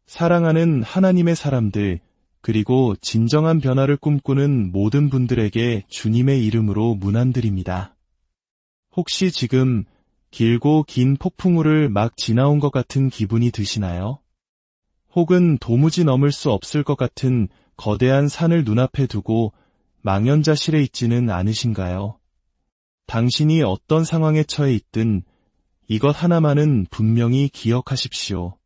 사랑하는 하나님의 사람들, 그리고 진정한 변화를 꿈꾸는 모든 분들에게 주님의 이름으로 문안드립니다. 혹시 지금 길고 긴 폭풍우를 막 지나온 것 같은 기분이 드시나요? 혹은 도무지 넘을 수 없을 것 같은 거대한 산을 눈앞에 두고 망연자실해 있지는 않으신가요? 당신이 어떤 상황에 처해 있든 이것 하나만은 분명히 기억하십시오.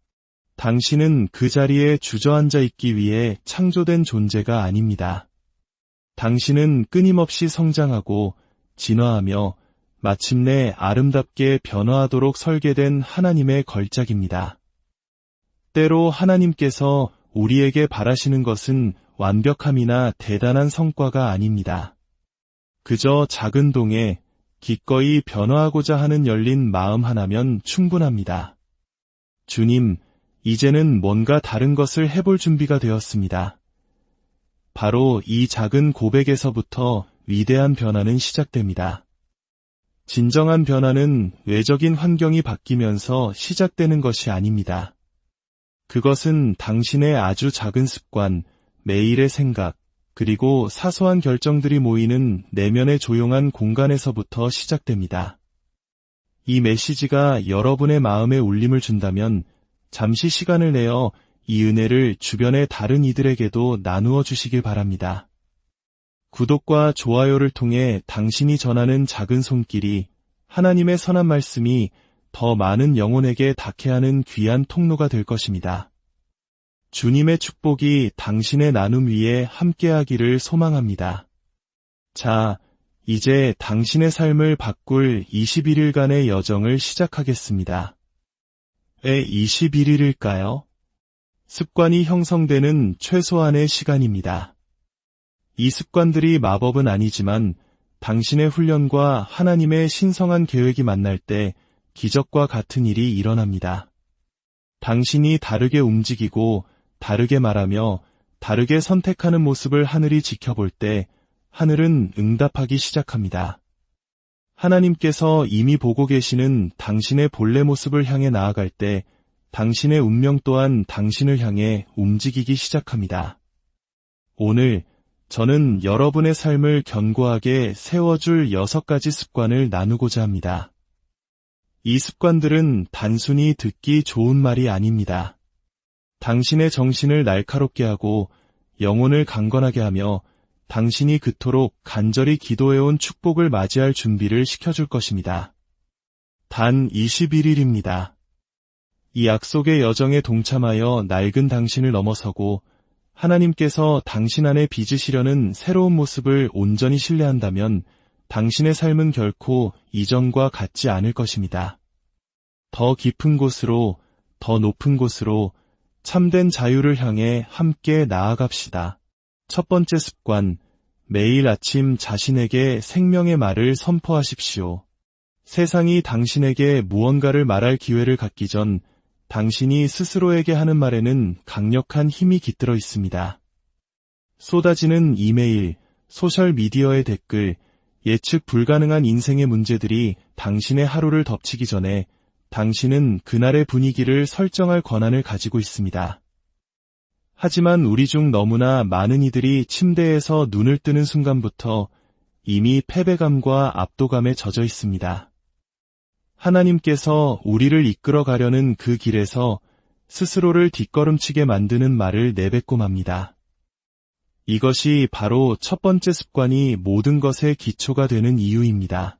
당신은 그 자리에 주저앉아 있기 위해 창조된 존재가 아닙니다. 당신은 끊임없이 성장하고 진화하며 마침내 아름답게 변화하도록 설계된 하나님의 걸작입니다. 때로 하나님께서 우리에게 바라시는 것은 완벽함이나 대단한 성과가 아닙니다. 그저 작은 동에 기꺼이 변화하고자 하는 열린 마음 하나면 충분합니다. 주님, 이제는 뭔가 다른 것을 해볼 준비가 되었습니다. 바로 이 작은 고백에서부터 위대한 변화는 시작됩니다. 진정한 변화는 외적인 환경이 바뀌면서 시작되는 것이 아닙니다. 그것은 당신의 아주 작은 습관, 매일의 생각, 그리고 사소한 결정들이 모이는 내면의 조용한 공간에서부터 시작됩니다. 이 메시지가 여러분의 마음에 울림을 준다면 잠시 시간을 내어 이 은혜를 주변의 다른 이들에게도 나누어 주시길 바랍니다. 구독과 좋아요를 통해 당신이 전하는 작은 손길이 하나님의 선한 말씀이 더 많은 영혼에게 닿게 하는 귀한 통로가 될 것입니다. 주님의 축복이 당신의 나눔 위에 함께하기를 소망합니다. 자, 이제 당신의 삶을 바꿀 21일간의 여정을 시작하겠습니다. 왜 21일일까요? 습관이 형성되는 최소한의 시간입니다. 이 습관들이 마법은 아니지만 당신의 훈련과 하나님의 신성한 계획이 만날 때 기적과 같은 일이 일어납니다. 당신이 다르게 움직이고 다르게 말하며 다르게 선택하는 모습을 하늘이 지켜볼 때 하늘은 응답하기 시작합니다. 하나님께서 이미 보고 계시는 당신의 본래 모습을 향해 나아갈 때 당신의 운명 또한 당신을 향해 움직이기 시작합니다. 오늘 저는 여러분의 삶을 견고하게 세워줄 6가지 습관을 나누고자 합니다. 이 습관들은 단순히 듣기 좋은 말이 아닙니다. 당신의 정신을 날카롭게 하고 영혼을 강건하게 하며 당신이 그토록 간절히 기도해온 축복을 맞이할 준비를 시켜줄 것입니다. 단 21일입니다. 이 약속의 여정에 동참하여 낡은 당신을 넘어서고 하나님께서 당신 안에 빚으시려는 새로운 모습을 온전히 신뢰한다면 당신의 삶은 결코 이전과 같지 않을 것입니다. 더 깊은 곳으로, 더 높은 곳으로 참된 자유를 향해 함께 나아갑시다. 첫 번째 습관, 매일 아침 자신에게 생명의 말을 선포하십시오. 세상이 당신에게 무언가를 말할 기회를 갖기 전 당신이 스스로에게 하는 말에는 강력한 힘이 깃들어 있습니다. 쏟아지는 이메일, 소셜미디어의 댓글, 예측 불가능한 인생의 문제들이 당신의 하루를 덮치기 전에 당신은 그날의 분위기를 설정할 권한을 가지고 있습니다. 하지만 우리 중 너무나 많은 이들이 침대에서 눈을 뜨는 순간부터 이미 패배감과 압도감에 젖어 있습니다. 하나님께서 우리를 이끌어 가려는 그 길에서 스스로를 뒷걸음치게 만드는 말을 내뱉고 맙니다. 이것이 바로 첫 번째 습관이 모든 것의 기초가 되는 이유입니다.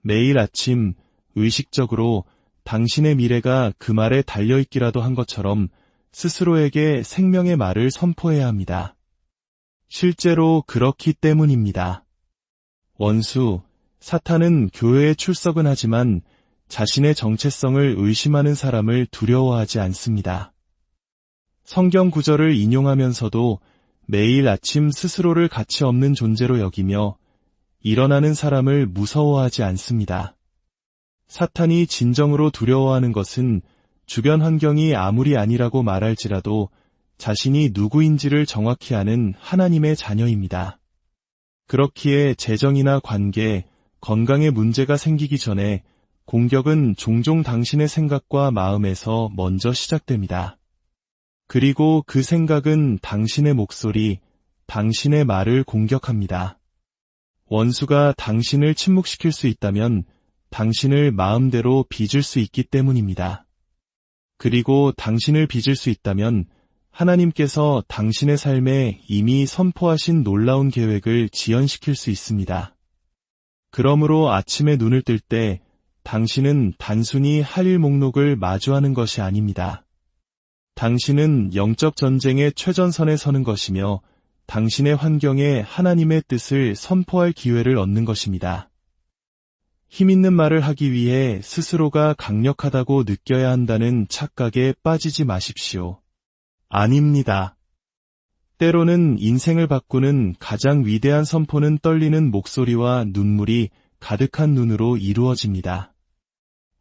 매일 아침 의식적으로 당신의 미래가 그 말에 달려있기라도 한 것처럼 스스로에게 생명의 말을 선포해야 합니다. 실제로 그렇기 때문입니다. 원수, 사탄은 교회에 출석은 하지만 자신의 정체성을 의심하는 사람을 두려워하지 않습니다. 성경 구절을 인용하면서도 매일 아침 스스로를 가치 없는 존재로 여기며 일어나는 사람을 무서워하지 않습니다. 사탄이 진정으로 두려워하는 것은 주변 환경이 아무리 아니라고 말할지라도 자신이 누구인지를 정확히 아는 하나님의 자녀입니다. 그렇기에 재정이나 관계, 건강에 문제가 생기기 전에 공격은 종종 당신의 생각과 마음에서 먼저 시작됩니다. 그리고 그 생각은 당신의 목소리, 당신의 말을 공격합니다. 원수가 당신을 침묵시킬 수 있다면 당신을 마음대로 빚을 수 있기 때문입니다. 그리고 당신을 빚을 수 있다면 하나님께서 당신의 삶에 이미 선포하신 놀라운 계획을 지연시킬 수 있습니다. 그러므로 아침에 눈을 뜰 때 당신은 단순히 할 일 목록을 마주하는 것이 아닙니다. 당신은 영적 전쟁의 최전선에 서는 것이며 당신의 환경에 하나님의 뜻을 선포할 기회를 얻는 것입니다. 힘있는 말을 하기 위해 스스로가 강력하다고 느껴야 한다는 착각에 빠지지 마십시오. 아닙니다. 때로는 인생을 바꾸는 가장 위대한 선포는 떨리는 목소리와 눈물이 가득한 눈으로 이루어집니다.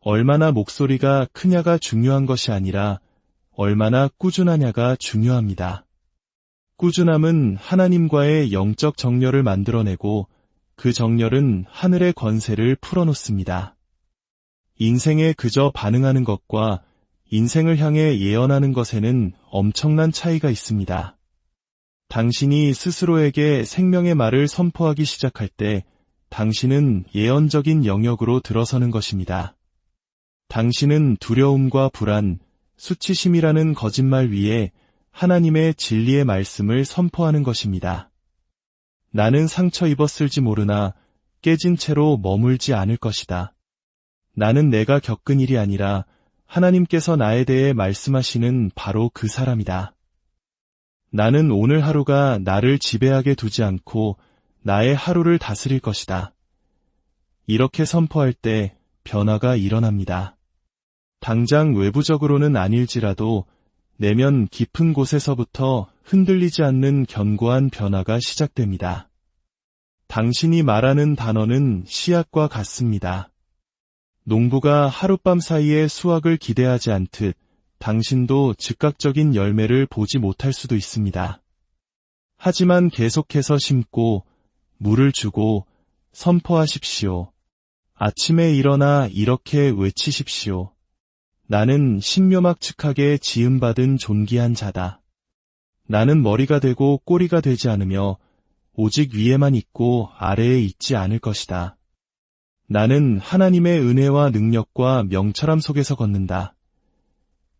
얼마나 목소리가 크냐가 중요한 것이 아니라 얼마나 꾸준하냐가 중요합니다. 꾸준함은 하나님과의 영적 정렬을 만들어내고 그 정렬은 하늘의 권세를 풀어놓습니다. 인생에 그저 반응하는 것과 인생을 향해 예언하는 것에는 엄청난 차이가 있습니다. 당신이 스스로에게 생명의 말을 선포하기 시작할 때 당신은 예언적인 영역으로 들어서는 것입니다. 당신은 두려움과 불안, 수치심이라는 거짓말 위에 하나님의 진리의 말씀을 선포하는 것입니다. 나는 상처 입었을지 모르나 깨진 채로 머물지 않을 것이다. 나는 내가 겪은 일이 아니라 하나님께서 나에 대해 말씀하시는 바로 그 사람이다. 나는 오늘 하루가 나를 지배하게 두지 않고 나의 하루를 다스릴 것이다. 이렇게 선포할 때 변화가 일어납니다. 당장 외부적으로는 아닐지라도 내면 깊은 곳에서부터 흔들리지 않는 견고한 변화가 시작됩니다. 당신이 말하는 단어는 씨앗과 같습니다. 농부가 하룻밤 사이에 수확을 기대하지 않듯 당신도 즉각적인 열매를 보지 못할 수도 있습니다. 하지만 계속해서 심고 물을 주고 선포하십시오. 아침에 일어나 이렇게 외치십시오. 나는 신묘막측하게 지음받은 존귀한 자다. 나는 머리가 되고 꼬리가 되지 않으며 오직 위에만 있고 아래에 있지 않을 것이다. 나는 하나님의 은혜와 능력과 명철함 속에서 걷는다.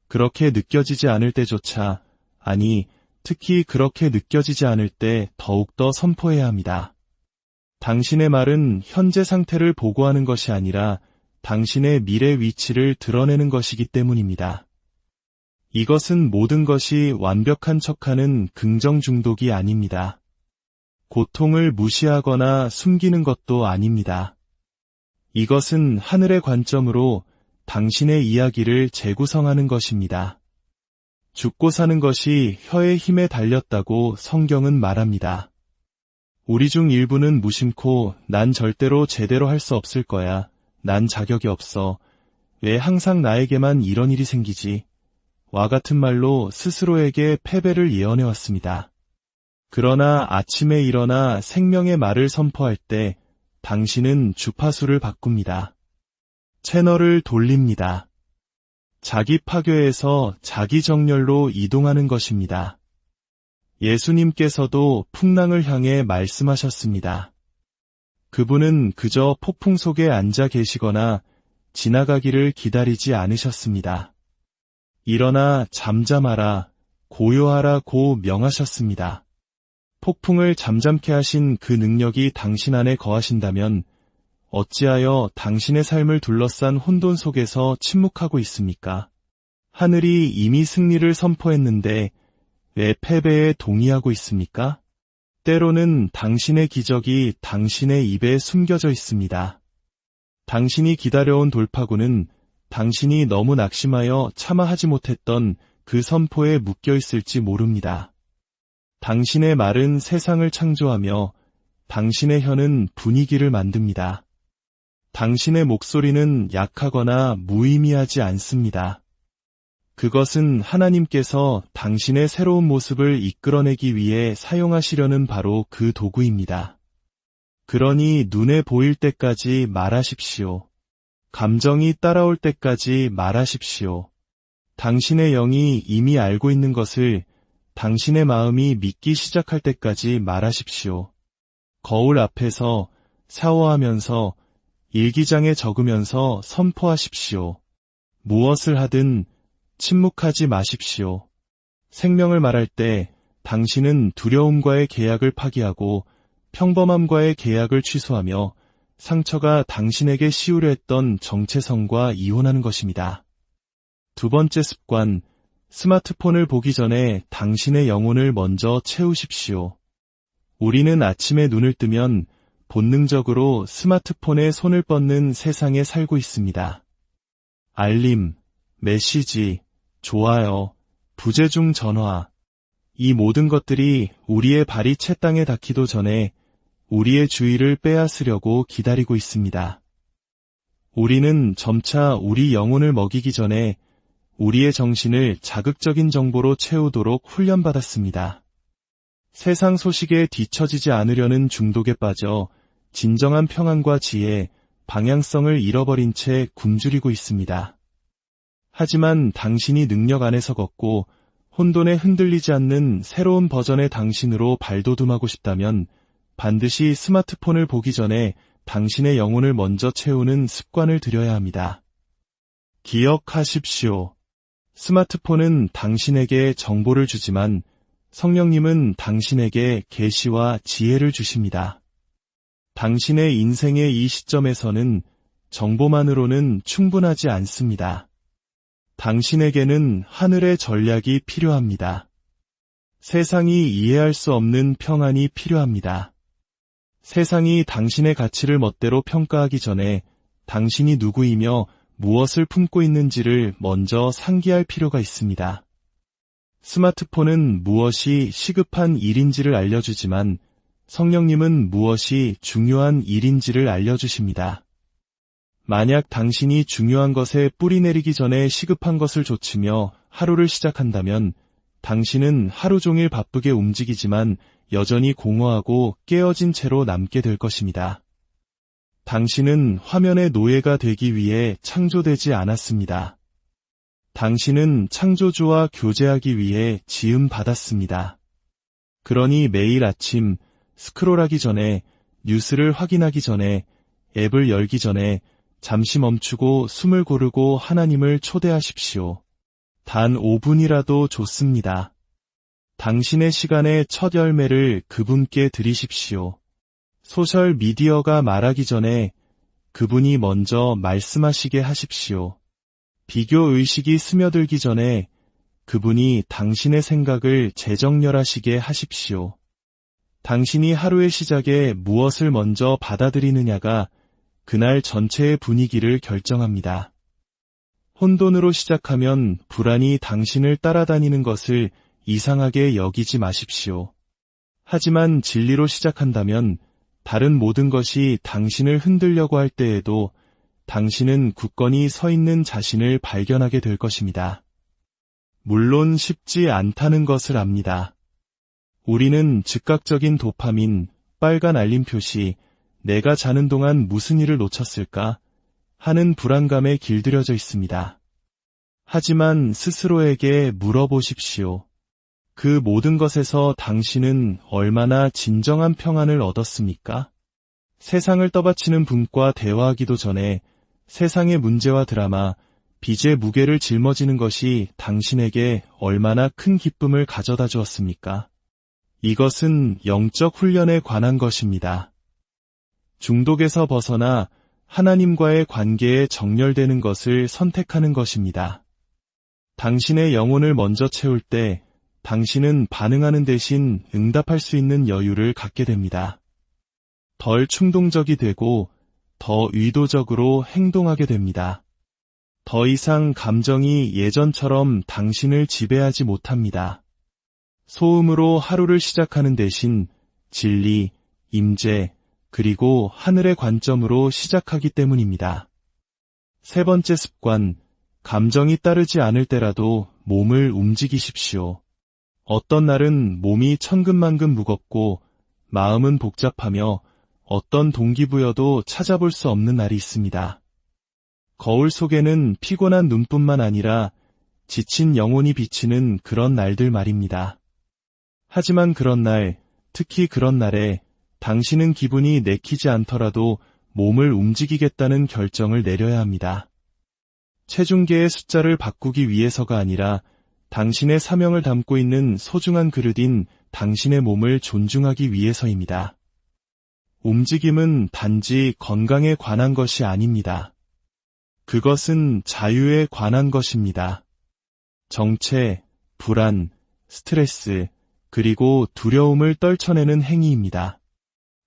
그렇게 느껴지지 않을 때조차, 아니, 특히 그렇게 느껴지지 않을 때 더욱더 선포해야 합니다. 당신의 말은 현재 상태를 보고하는 것이 아니라 당신의 미래 위치를 드러내는 것이기 때문입니다. 이것은 모든 것이 완벽한 척하는 긍정 중독이 아닙니다. 고통을 무시하거나 숨기는 것도 아닙니다. 이것은 하늘의 관점으로 당신의 이야기를 재구성하는 것입니다. 죽고 사는 것이 혀의 힘에 달렸다고 성경은 말합니다. 우리 중 일부는 무심코 난 절대로 제대로 할 수 없을 거야. 난 자격이 없어. 왜 항상 나에게만 이런 일이 생기지? 와 같은 말로 스스로에게 패배를 예언해왔습니다. 그러나 아침에 일어나 생명의 말을 선포할 때 당신은 주파수를 바꿉니다. 채널을 돌립니다. 자기 파괴에서 자기 정렬로 이동하는 것입니다. 예수님께서도 풍랑을 향해 말씀하셨습니다. 그분은 그저 폭풍 속에 앉아 계시거나 지나가기를 기다리지 않으셨습니다. 일어나 잠잠하라, 고요하라고 명하셨습니다. 폭풍을 잠잠케 하신 그 능력이 당신 안에 거하신다면 어찌하여 당신의 삶을 둘러싼 혼돈 속에서 침묵하고 있습니까? 하늘이 이미 승리를 선포했는데 왜 패배에 동의하고 있습니까? 때로는 당신의 기적이 당신의 입에 숨겨져 있습니다. 당신이 기다려온 돌파구는 당신이 너무 낙심하여 차마 하지 못했던 그 선포에 묶여 있을지 모릅니다. 당신의 말은 세상을 창조하며 당신의 혀는 분위기를 만듭니다. 당신의 목소리는 약하거나 무의미하지 않습니다. 그것은 하나님께서 당신의 새로운 모습을 이끌어내기 위해 사용하시려는 바로 그 도구입니다. 그러니 눈에 보일 때까지 말하십시오. 감정이 따라올 때까지 말하십시오. 당신의 영이 이미 알고 있는 것을 당신의 마음이 믿기 시작할 때까지 말하십시오. 거울 앞에서 샤워하면서 일기장에 적으면서 선포하십시오. 무엇을 하든 침묵하지 마십시오. 생명을 말할 때 당신은 두려움과의 계약을 파기하고 평범함과의 계약을 취소하며 상처가 당신에게 씌우려 했던 정체성과 이혼하는 것입니다. 두 번째 습관, 스마트폰을 보기 전에 당신의 영혼을 먼저 채우십시오. 우리는 아침에 눈을 뜨면 본능적으로 스마트폰에 손을 뻗는 세상에 살고 있습니다. 알림, 메시지, 좋아요, 부재중 전화, 이 모든 것들이 우리의 발이 채 땅에 닿기도 전에 우리의 주의를 빼앗으려고 기다리고 있습니다. 우리는 점차 우리 영혼을 먹이기 전에 우리의 정신을 자극적인 정보로 채우도록 훈련받았습니다. 세상 소식에 뒤처지지 않으려는 중독에 빠져 진정한 평안과 지혜, 방향성을 잃어버린 채 굶주리고 있습니다. 하지만 당신이 능력 안에서 걷고 혼돈에 흔들리지 않는 새로운 버전의 당신으로 발돋움하고 싶다면 반드시 스마트폰을 보기 전에 당신의 영혼을 먼저 채우는 습관을 들여야 합니다. 기억하십시오. 스마트폰은 당신에게 정보를 주지만 성령님은 당신에게 계시와 지혜를 주십니다. 당신의 인생의 이 시점에서는 정보만으로는 충분하지 않습니다. 당신에게는 하늘의 전략이 필요합니다. 세상이 이해할 수 없는 평안이 필요합니다. 세상이 당신의 가치를 멋대로 평가하기 전에 당신이 누구이며 무엇을 품고 있는지를 먼저 상기할 필요가 있습니다. 스마트폰은 무엇이 시급한 일인지를 알려주지만 성령님은 무엇이 중요한 일인지를 알려주십니다. 만약 당신이 중요한 것에 뿌리 내리기 전에 시급한 것을 좇으며 하루를 시작한다면 당신은 하루 종일 바쁘게 움직이지만 여전히 공허하고 깨어진 채로 남게 될 것입니다. 당신은 화면의 노예가 되기 위해 창조되지 않았습니다. 당신은 창조주와 교제하기 위해 지음받았습니다. 그러니 매일 아침 스크롤하기 전에, 뉴스를 확인하기 전에, 앱을 열기 전에 잠시 멈추고 숨을 고르고 하나님을 초대하십시오. 단 5분이라도 좋습니다. 당신의 시간의 첫 열매를 그분께 드리십시오. 소셜 미디어가 말하기 전에 그분이 먼저 말씀하시게 하십시오. 비교의식이 스며들기 전에 그분이 당신의 생각을 재정렬하시게 하십시오. 당신이 하루의 시작에 무엇을 먼저 받아들이느냐가 그날 전체의 분위기를 결정합니다. 혼돈으로 시작하면 불안이 당신을 따라다니는 것을 이상하게 여기지 마십시오. 하지만 진리로 시작한다면 다른 모든 것이 당신을 흔들려고 할 때에도 당신은 굳건히 서 있는 자신을 발견하게 될 것입니다. 물론 쉽지 않다는 것을 압니다. 우리는 즉각적인 도파민, 빨간 알림 표시, 내가 자는 동안 무슨 일을 놓쳤을까 하는 불안감에 길들여져 있습니다. 하지만 스스로에게 물어보십시오. 그 모든 것에서 당신은 얼마나 진정한 평안을 얻었습니까? 세상을 떠받치는 분과 대화하기도 전에 세상의 문제와 드라마, 빚의 무게를 짊어지는 것이 당신에게 얼마나 큰 기쁨을 가져다 주었습니까? 이것은 영적 훈련에 관한 것입니다. 중독에서 벗어나 하나님과의 관계에 정렬되는 것을 선택하는 것입니다. 당신의 영혼을 먼저 채울 때 당신은 반응하는 대신 응답할 수 있는 여유를 갖게 됩니다. 덜 충동적이 되고 더 의도적으로 행동하게 됩니다. 더 이상 감정이 예전처럼 당신을 지배하지 못합니다. 소음으로 하루를 시작하는 대신 진리, 임재, 그리고 하늘의 관점으로 시작하기 때문입니다. 세 번째 습관, 감정이 따르지 않을 때라도 몸을 움직이십시오. 어떤 날은 몸이 천근만근 무겁고 마음은 복잡하며 어떤 동기부여도 찾아볼 수 없는 날이 있습니다. 거울 속에는 피곤한 눈뿐만 아니라 지친 영혼이 비치는 그런 날들 말입니다. 하지만 그런 날, 특히 그런 날에 당신은 기분이 내키지 않더라도 몸을 움직이겠다는 결정을 내려야 합니다. 체중계의 숫자를 바꾸기 위해서가 아니라 당신의 사명을 담고 있는 소중한 그릇인 당신의 몸을 존중하기 위해서입니다. 움직임은 단지 건강에 관한 것이 아닙니다. 그것은 자유에 관한 것입니다. 정체, 불안, 스트레스, 그리고 두려움을 떨쳐내는 행위입니다.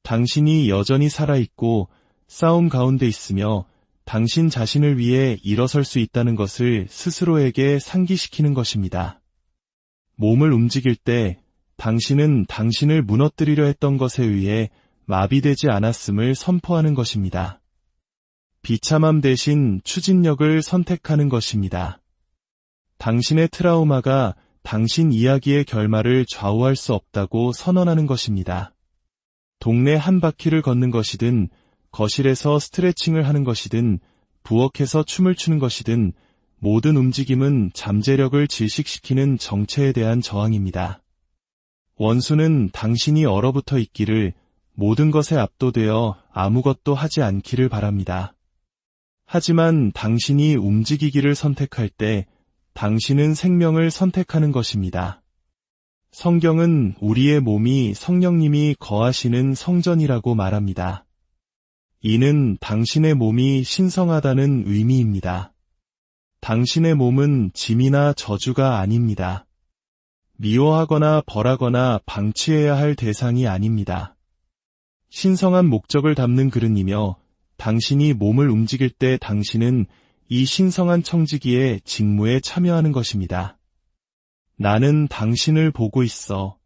당신이 여전히 살아있고 싸움 가운데 있으며 당신 자신을 위해 일어설 수 있다는 것을 스스로에게 상기시키는 것입니다. 몸을 움직일 때 당신은 당신을 무너뜨리려 했던 것에 의해 마비되지 않았음을 선포하는 것입니다. 비참함 대신 추진력을 선택하는 것입니다. 당신의 트라우마가 당신 이야기의 결말을 좌우할 수 없다고 선언하는 것입니다. 동네 한 바퀴를 걷는 것이든 거실에서 스트레칭을 하는 것이든 부엌에서 춤을 추는 것이든 모든 움직임은 잠재력을 질식시키는 정체에 대한 저항입니다. 원수는 당신이 얼어붙어 있기를 모든 것에 압도되어 아무것도 하지 않기를 바랍니다. 하지만 당신이 움직이기를 선택할 때 당신은 생명을 선택하는 것입니다. 성경은 우리의 몸이 성령님이 거하시는 성전이라고 말합니다. 이는 당신의 몸이 신성하다는 의미입니다. 당신의 몸은 짐이나 저주가 아닙니다. 미워하거나 벌하거나 방치해야 할 대상이 아닙니다. 신성한 목적을 담는 그릇이며 당신이 몸을 움직일 때 당신은 이 신성한 청지기의 직무에 참여하는 것입니다. 나는 당신을 보고 있어.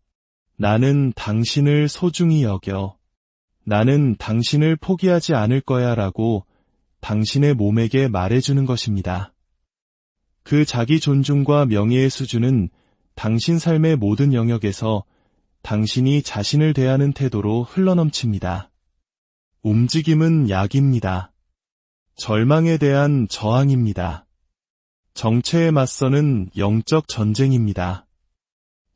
나는 당신을 소중히 여겨. 나는 당신을 포기하지 않을 거야 라고 당신의 몸에게 말해주는 것입니다. 그 자기 존중과 명예의 수준은 당신 삶의 모든 영역에서 당신이 자신을 대하는 태도로 흘러넘칩니다. 움직임은 약입니다. 절망에 대한 저항입니다. 정체에 맞서는 영적 전쟁입니다.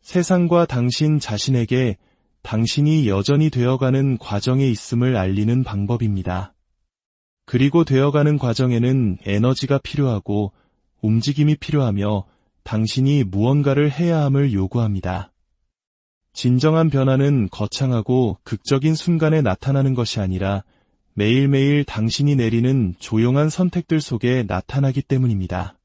세상과 당신 자신에게 당신이 여전히 되어가는 과정에 있음을 알리는 방법입니다. 그리고 되어가는 과정에는 에너지가 필요하고 움직임이 필요하며 당신이 무언가를 해야 함을 요구합니다. 진정한 변화는 거창하고 극적인 순간에 나타나는 것이 아니라 매일매일 당신이 내리는 조용한 선택들 속에 나타나기 때문입니다.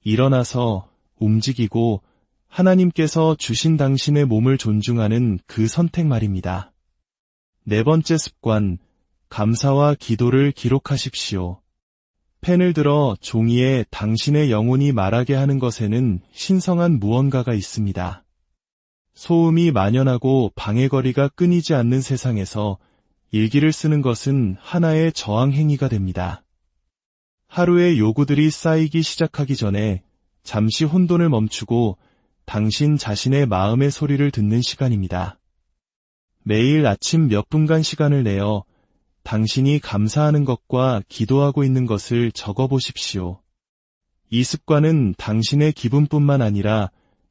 일어나서 움직이고 하나님께서 주신 당신의 몸을 존중하는 그 선택 말입니다. 네 번째 습관, 감사와 기도를 기록하십시오. 펜을 들어 종이에 당신의 영혼이 말하게 하는 것에는 신성한 무언가가 있습니다. 소음이 만연하고 방해거리가 끊이지 않는 세상에서 일기를 쓰는 것은 하나의 저항 행위가 됩니다. 하루의 요구들이 쌓이기 시작하기 전에 잠시 혼돈을 멈추고 당신 자신의 마음의 소리를 듣는 시간입니다. 매일 아침 몇 분간 시간을 내어 당신이 감사하는 것과 기도하고 있는 것을 적어보십시오. 이 습관은 당신의 기분뿐만 아니라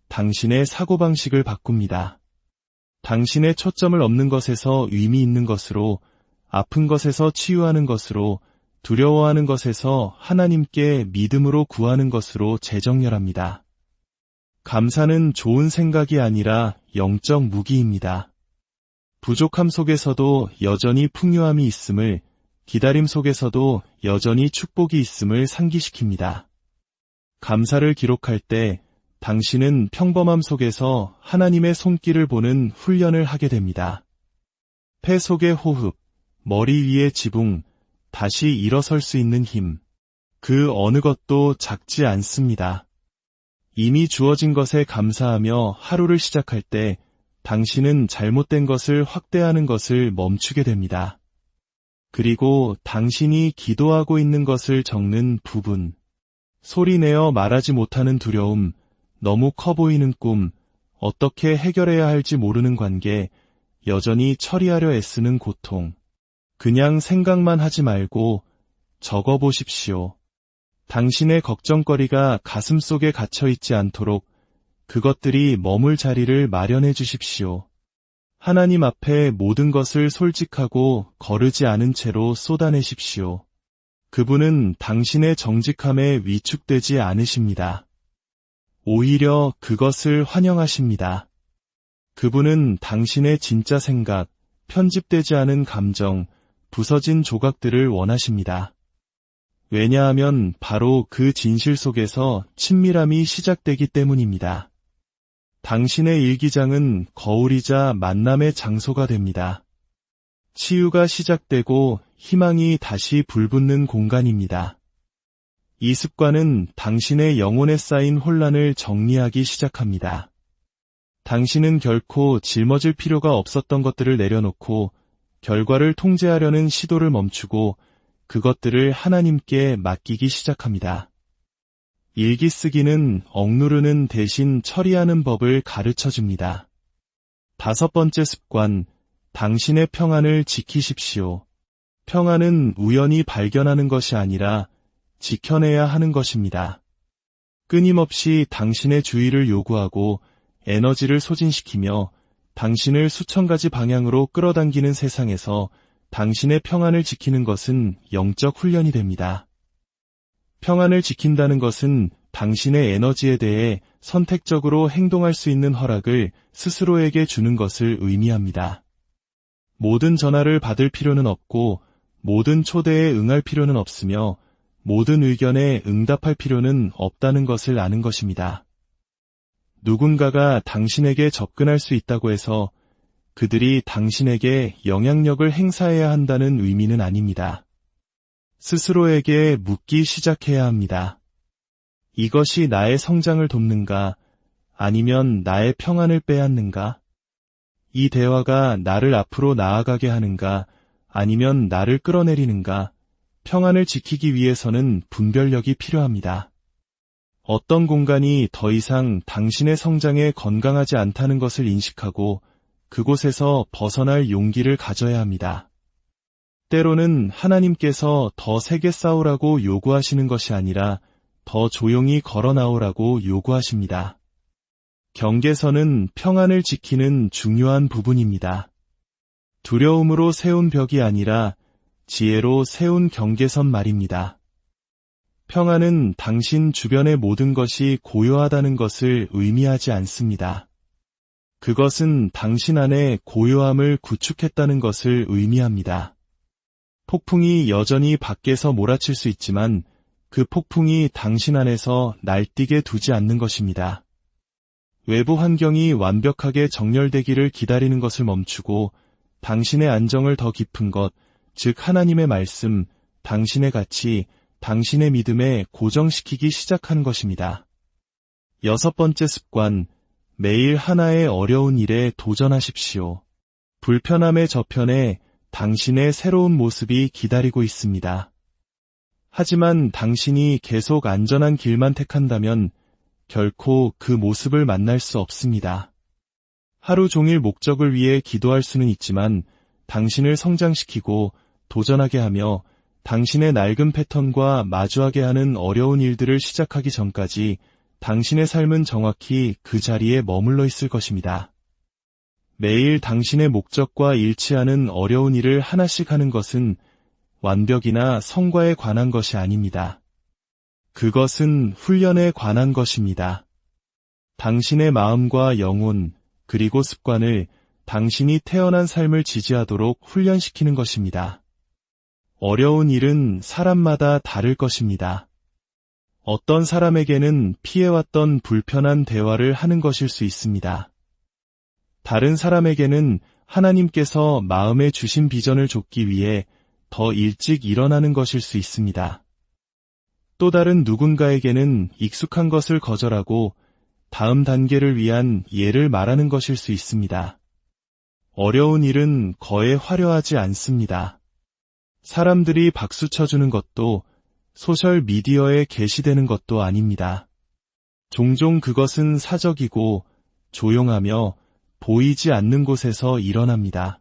당신의 사고방식을 바꿉니다. 당신의 초점을 없는 것에서 의미 있는 것으로, 아픈 것에서 치유하는 것으로, 두려워하는 것에서 하나님께 믿음으로 구하는 것으로 재정렬합니다. 감사는 좋은 생각이 아니라 영적 무기입니다. 부족함 속에서도 여전히 풍요함이 있음을, 기다림 속에서도 여전히 축복이 있음을 상기시킵니다. 감사를 기록할 때 당신은 평범함 속에서 하나님의 손길을 보는 훈련을 하게 됩니다. 폐 속의 호흡, 머리 위의 지붕, 다시 일어설 수 있는 힘, 그 어느 것도 작지 않습니다. 이미 주어진 것에 감사하며 하루를 시작할 때 당신은 잘못된 것을 확대하는 것을 멈추게 됩니다. 그리고 당신이 기도하고 있는 것을 적는 부분, 소리내어 말하지 못하는 두려움, 너무 커 보이는 꿈, 어떻게 해결해야 할지 모르는 관계, 여전히 처리하려 애쓰는 고통, 그냥 생각만 하지 말고 적어보십시오. 당신의 걱정거리가 가슴속에 갇혀 있지 않도록 그것들이 머물 자리를 마련해 주십시오. 하나님 앞에 모든 것을 솔직하고 거르지 않은 채로 쏟아내십시오. 그분은 당신의 정직함에 위축되지 않으십니다. 오히려 그것을 환영하십니다. 그분은 당신의 진짜 생각, 편집되지 않은 감정, 부서진 조각들을 원하십니다. 왜냐하면 바로 그 진실 속에서 친밀함이 시작되기 때문입니다. 당신의 일기장은 거울이자 만남의 장소가 됩니다. 치유가 시작되고 희망이 다시 불붙는 공간입니다. 이 습관은 당신의 영혼에 쌓인 혼란을 정리하기 시작합니다. 당신은 결코 짊어질 필요가 없었던 것들을 내려놓고 결과를 통제하려는 시도를 멈추고 그것들을 하나님께 맡기기 시작합니다. 일기 쓰기는 억누르는 대신 처리하는 법을 가르쳐줍니다. 5번째 습관, 당신의 평안을 지키십시오. 평안은 우연히 발견하는 것이 아니라 지켜내야 하는 것입니다. 끊임없이 당신의 주의를 요구하고 에너지를 소진시키며 당신을 수천 가지 방향으로 끌어당기는 세상에서 당신의 평안을 지키는 것은 영적 훈련이 됩니다. 평안을 지킨다는 것은 당신의 에너지에 대해 선택적으로 행동할 수 있는 허락을 스스로에게 주는 것을 의미합니다. 모든 전화를 받을 필요는 없고 모든 초대에 응할 필요는 없으며 모든 의견에 응답할 필요는 없다는 것을 아는 것입니다. 누군가가 당신에게 접근할 수 있다고 해서 그들이 당신에게 영향력을 행사해야 한다는 의미는 아닙니다. 스스로에게 묻기 시작해야 합니다. 이것이 나의 성장을 돕는가? 아니면 나의 평안을 빼앗는가? 이 대화가 나를 앞으로 나아가게 하는가? 아니면 나를 끌어내리는가? 평안을 지키기 위해서는 분별력이 필요합니다. 어떤 공간이 더 이상 당신의 성장에 건강하지 않다는 것을 인식하고 그곳에서 벗어날 용기를 가져야 합니다. 때로는 하나님께서 더 세게 싸우라고 요구하시는 것이 아니라 더 조용히 걸어 나오라고 요구하십니다. 경계선은 평안을 지키는 중요한 부분입니다. 두려움으로 세운 벽이 아니라 지혜로 세운 경계선 말입니다. 평안은 당신 주변의 모든 것이 고요하다는 것을 의미하지 않습니다. 그것은 당신 안에 고요함을 구축했다는 것을 의미합니다. 폭풍이 여전히 밖에서 몰아칠 수 있지만 그 폭풍이 당신 안에서 날뛰게 두지 않는 것입니다. 외부 환경이 완벽하게 정렬되기를 기다리는 것을 멈추고 당신의 안정을 더 깊은 것, 즉 하나님의 말씀, 당신의 가치, 당신의 믿음에 고정시키기 시작한 것입니다. 6번째 습관, 매일 하나의 어려운 일에 도전하십시오. 불편함의 저편에 당신의 새로운 모습이 기다리고 있습니다. 하지만 당신이 계속 안전한 길만 택한다면 결코 그 모습을 만날 수 없습니다. 하루 종일 목적을 위해 기도할 수는 있지만 당신을 성장시키고 도전하게 하며 당신의 낡은 패턴과 마주하게 하는 어려운 일들을 시작하기 전까지 당신의 삶은 정확히 그 자리에 머물러 있을 것입니다. 매일 당신의 목적과 일치하는 어려운 일을 하나씩 하는 것은 완벽이나 성과에 관한 것이 아닙니다. 그것은 훈련에 관한 것입니다. 당신의 마음과 영혼, 그리고 습관을 당신이 태어난 삶을 지지하도록 훈련시키는 것입니다. 어려운 일은 사람마다 다를 것입니다. 어떤 사람에게는 피해왔던 불편한 대화를 하는 것일 수 있습니다. 다른 사람에게는 하나님께서 마음에 주신 비전을 좇기 위해 더 일찍 일어나는 것일 수 있습니다. 또 다른 누군가에게는 익숙한 것을 거절하고 다음 단계를 위한 예를 말하는 것일 수 있습니다. 어려운 일은 거의 화려하지 않습니다. 사람들이 박수 쳐주는 것도 소셜 미디어에 게시되는 것도 아닙니다. 종종 그것은 사적이고 조용하며 보이지 않는 곳에서 일어납니다.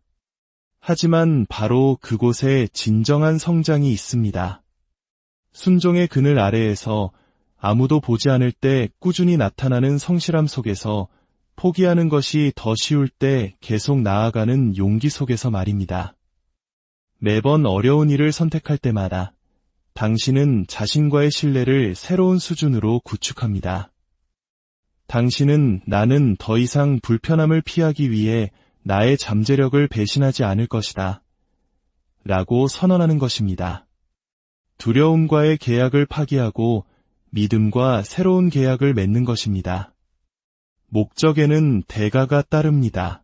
하지만 바로 그곳에 진정한 성장이 있습니다. 순종의 그늘 아래에서 아무도 보지 않을 때 꾸준히 나타나는 성실함 속에서 포기하는 것이 더 쉬울 때 계속 나아가는 용기 속에서 말입니다. 매번 어려운 일을 선택할 때마다 당신은 자신과의 신뢰를 새로운 수준으로 구축합니다. 당신은 나는 더 이상 불편함을 피하기 위해 나의 잠재력을 배신하지 않을 것이다. 라고 선언하는 것입니다. 두려움과의 계약을 파기하고 믿음과 새로운 계약을 맺는 것입니다. 목적에는 대가가 따릅니다.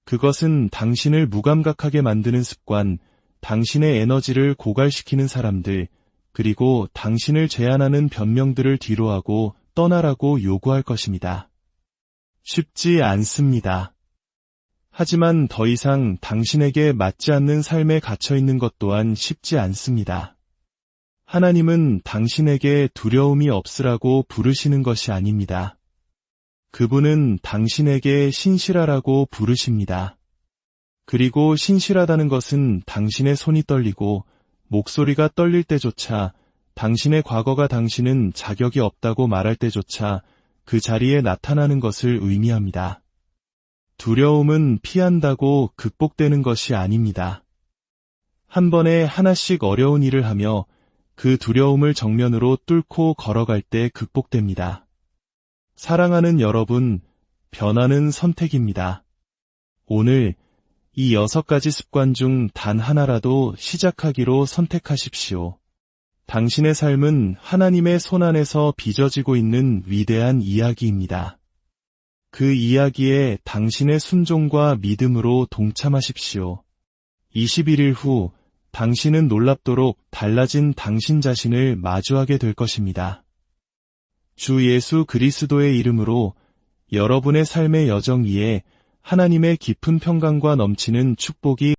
그것은 당신을 무감각하게 만드는 습관, 당신의 에너지를 고갈시키는 사람들, 그리고 당신을 제한하는 변명들을 뒤로하고 떠나라고 요구할 것입니다. 쉽지 않습니다. 하지만 더 이상 당신에게 맞지 않는 삶에 갇혀 있는 것 또한 쉽지 않습니다. 하나님은 당신에게 두려움이 없으라고 부르시는 것이 아닙니다. 그분은 당신에게 신실하라고 부르십니다. 그리고 신실하다는 것은 당신의 손이 떨리고 목소리가 떨릴 때조차, 당신의 과거가 당신은 자격이 없다고 말할 때조차 그 자리에 나타나는 것을 의미합니다. 두려움은 피한다고 극복되는 것이 아닙니다. 한 번에 하나씩 어려운 일을 하며 그 두려움을 정면으로 뚫고 걸어갈 때 극복됩니다. 사랑하는 여러분, 변화는 선택입니다. 오늘 이 6가지 습관 중 단 하나라도 시작하기로 선택하십시오. 당신의 삶은 하나님의 손 안에서 빚어지고 있는 위대한 이야기입니다. 그 이야기에 당신의 순종과 믿음으로 동참하십시오. 21일 후 당신은 놀랍도록 달라진 당신 자신을 마주하게 될 것입니다. 주 예수 그리스도의 이름으로 여러분의 삶의 여정 위에 하나님의 깊은 평강과 넘치는 축복이